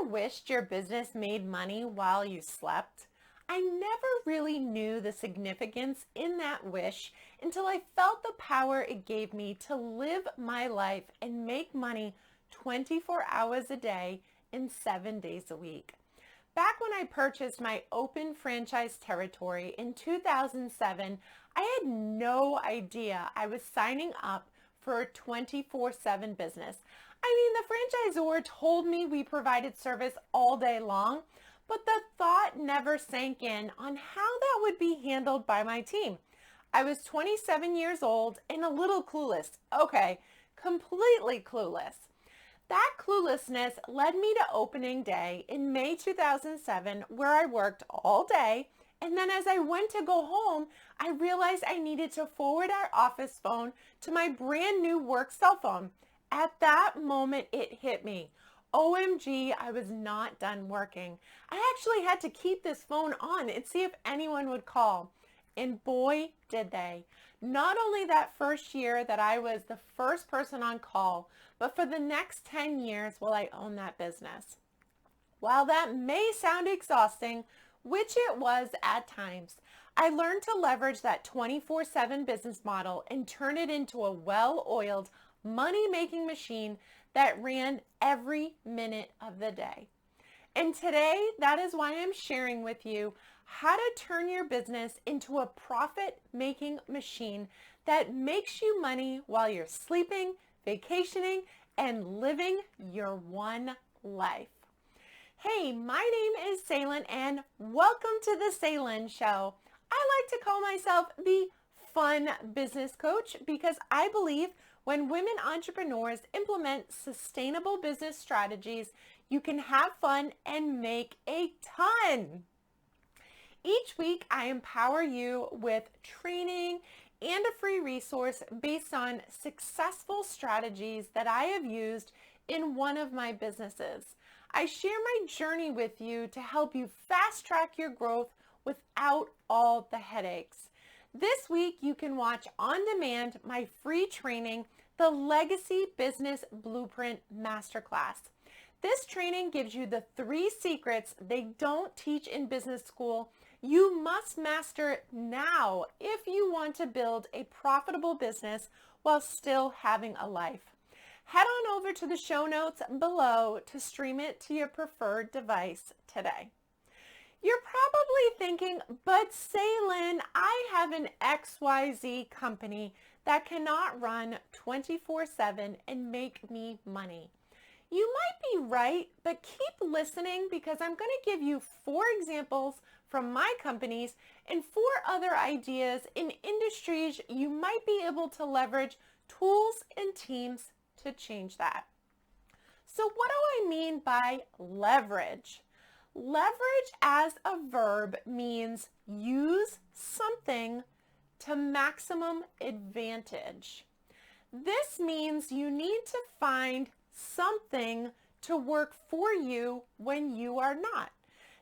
wished your business made money while you slept? I never really knew the significance in that wish until I felt the power it gave me to live my life and make money 24 hours a day and 7 days a week. Back when I purchased my open franchise territory in 2007, I had no idea I was signing up for a 24/7 business. I mean, the franchisor told me we provided service all day long, but the thought never sank in on how that would be handled by my team. I was 27 years old and a little clueless. Okay, completely clueless. That cluelessness led me to opening day in May 2007, where I worked all day. And then as I went to go home, I realized I needed to forward our office phone to my brand new work cell phone. At that moment, it hit me. OMG, I was not done working. I actually had to keep this phone on and see if anyone would call. And boy, did they. Not only that first year that I was the first person on call, but for the next 10 years while I owned that business. While that may sound exhausting, which it was at times, I learned to leverage that 24/7 business model and turn it into a well-oiled, money-making machine that ran every minute of the day. And today, that is why I'm sharing with you how to turn your business into a profit-making machine that makes you money while you're sleeping, vacationing, and living your one life. Hey, my name is Sailynn, and welcome to the Sailynn Show. I like to call myself the fun business coach because I believe when women entrepreneurs implement sustainable business strategies, you can have fun and make a ton. Each week, I empower you with training and a free resource based on successful strategies that I have used in one of my businesses. I share my journey with you to help you fast track your growth without all the headaches. This week, you can watch on demand my free training, the Legacy Business Blueprint Masterclass. This training gives you the 3 secrets they don't teach in business school. You must master it now if you want to build a profitable business while still having a life. Head on over to the show notes below to stream it to your preferred device today. You're probably thinking, but Sailynn, I have an XYZ company that cannot run 24/7 and make me money. You might be right, but keep listening because I'm going to give you 4 examples from my companies and 4 other ideas in industries you might be able to leverage tools and teams to change that. So what do I mean by leverage? Leverage as a verb means use something to maximum advantage. This means you need to find something to work for you when you are not.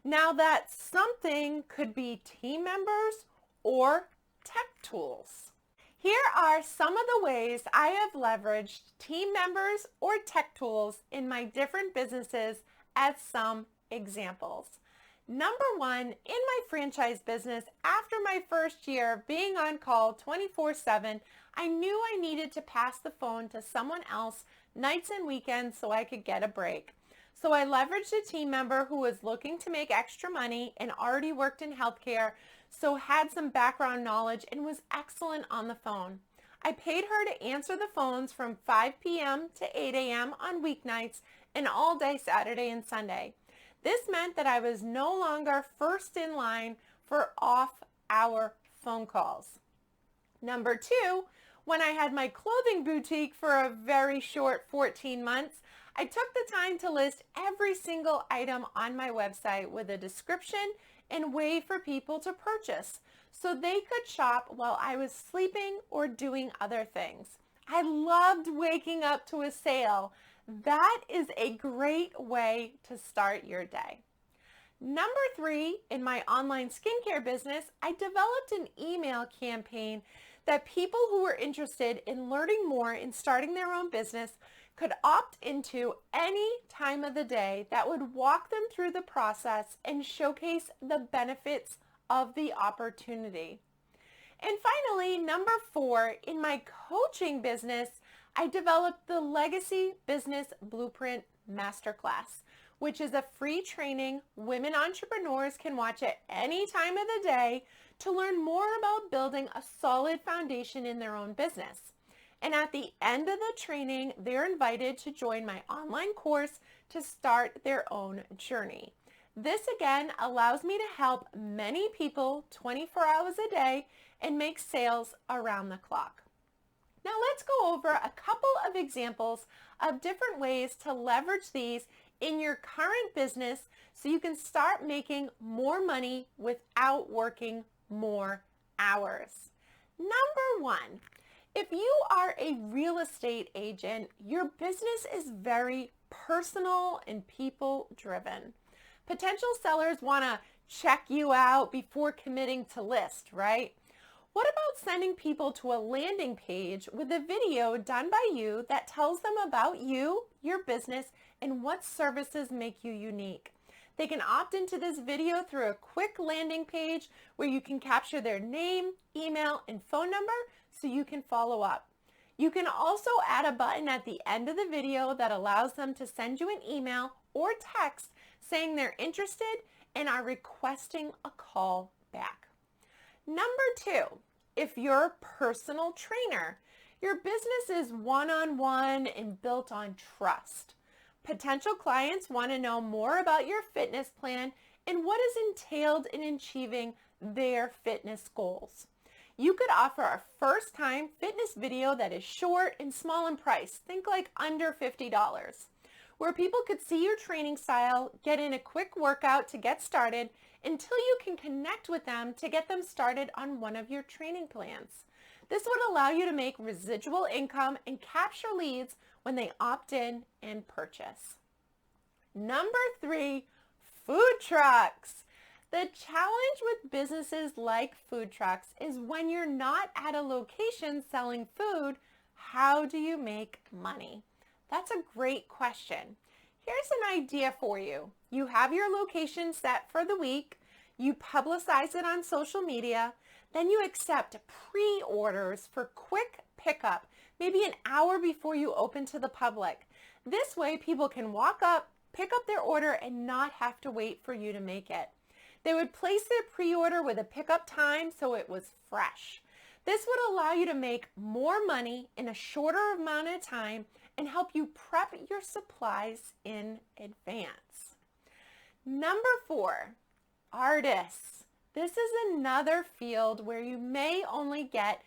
Now that something could be team members or tech tools. Here are some of the ways I have leveraged team members or tech tools in my different businesses as some examples. Number 1, in my franchise business, after my first year of being on call 24/7, I knew I needed to pass the phone to someone else nights and weekends so I could get a break. So I leveraged a team member who was looking to make extra money and already worked in healthcare, so had some background knowledge and was excellent on the phone. I paid her to answer the phones from 5 p.m. to 8 a.m. on weeknights and all day Saturday and Sunday. This meant that I was no longer first in line for off-hour phone calls. Number 2, when I had my clothing boutique for a very short 14 months, I took the time to list every single item on my website with a description and way for people to purchase so they could shop while I was sleeping or doing other things. I loved waking up to a sale. That is a great way to start your day. Number 3, in my online skincare business, I developed an email campaign that people who were interested in learning more and starting their own business could opt into any time of the day that would walk them through the process and showcase the benefits of the opportunity. And finally, number 4, in my coaching business, I developed the Legacy Business Blueprint Masterclass, which is a free training women entrepreneurs can watch at any time of the day to learn more about building a solid foundation in their own business. And at the end of the training, they're invited to join my online course to start their own journey. This again allows me to help many people 24 hours a day and make sales around the clock. Now let's go over a couple of examples of different ways to leverage these in your current business so you can start making more money without working more hours. Number 1, if you are a real estate agent, your business is very personal and people driven. Potential sellers want to check you out before committing to list, right? What about sending people to a landing page with a video done by you that tells them about you, your business, and what services make you unique? They can opt into this video through a quick landing page where you can capture their name, email, and phone number so you can follow up. You can also add a button at the end of the video that allows them to send you an email or text saying they're interested and are requesting a call back. Number 2, if you're a personal trainer, your business is one-on-one and built on trust. Potential clients want to know more about your fitness plan and what is entailed in achieving their fitness goals. You could offer a first-time fitness video that is short and small in price. Think like under $50, where people could see your training style, get in a quick workout to get started until you can connect with them to get them started on one of your training plans. This would allow you to make residual income and capture leads when they opt in and purchase. Number 3, food trucks. The challenge with businesses like food trucks is when you're not at a location selling food, how do you make money? That's a great question. Here's an idea for you. You have your location set for the week, you publicize it on social media, then you accept pre-orders for quick pickup, maybe an hour before you open to the public. This way people can walk up, pick up their order, and not have to wait for you to make it. They would place their pre-order with a pickup time so it was fresh. This would allow you to make more money in a shorter amount of time and help you prep your supplies in advance. Number 4, artists. This is another field where you may only get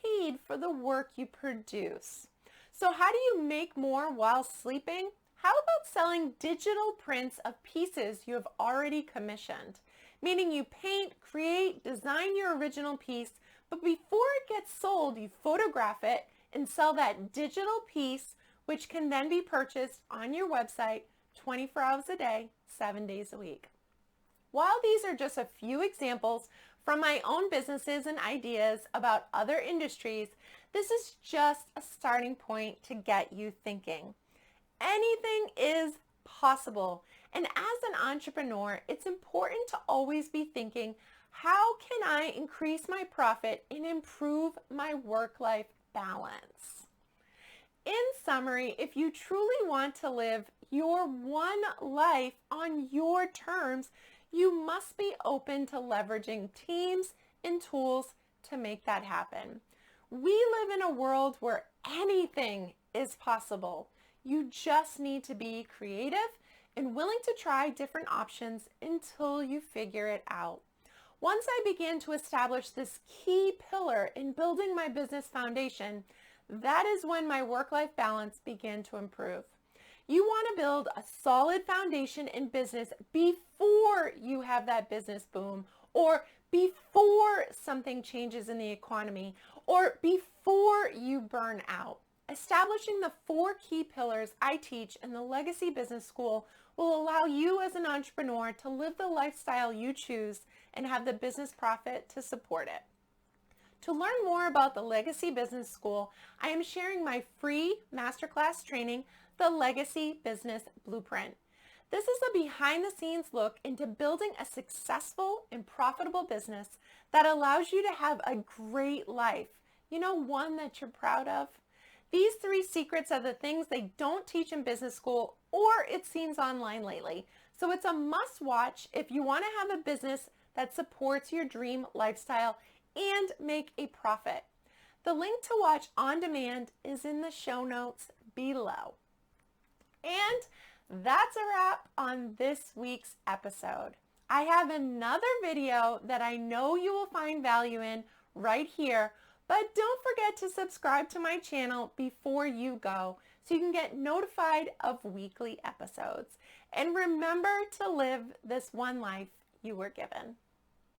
paid for the work you produce. So how do you make more while sleeping? How about selling digital prints of pieces you have already commissioned? Meaning you paint, create, design your original piece, but before it gets sold, you photograph it and sell that digital piece, which can then be purchased on your website 24 hours a day, 7 days a week. While these are just a few examples from my own businesses and ideas about other industries, this is just a starting point to get you thinking. Anything is possible. And as an entrepreneur, it's important to always be thinking, how can I increase my profit and improve my work-life balance? In summary, if you truly want to live your one life on your terms, you must be open to leveraging teams and tools to make that happen. We live in a world where anything is possible. You just need to be creative and willing to try different options until you figure it out. Once I began to establish this key pillar in building my business foundation, that is when my work-life balance began to improve. You want to build a solid foundation in business before you have that business boom, or before something changes in the economy, or before you burn out. Establishing the 4 key pillars I teach in the Legacy Business School will allow you as an entrepreneur to live the lifestyle you choose and have the business profit to support it. To learn more about the Legacy Business School, I am sharing my free masterclass training, The Legacy Business Blueprint. This is a behind-the-scenes look into building a successful and profitable business that allows you to have a great life. One that you're proud of. These 3 secrets are the things they don't teach in business school, or it seems online lately. So it's a must-watch if you want to have a business that supports your dream lifestyle and make a profit. The link to watch on demand is in the show notes below. And that's a wrap on this week's episode. I have another video that I know you will find value in right here, but don't forget to subscribe to my channel before you go so you can get notified of weekly episodes. And remember to live this one life you were given.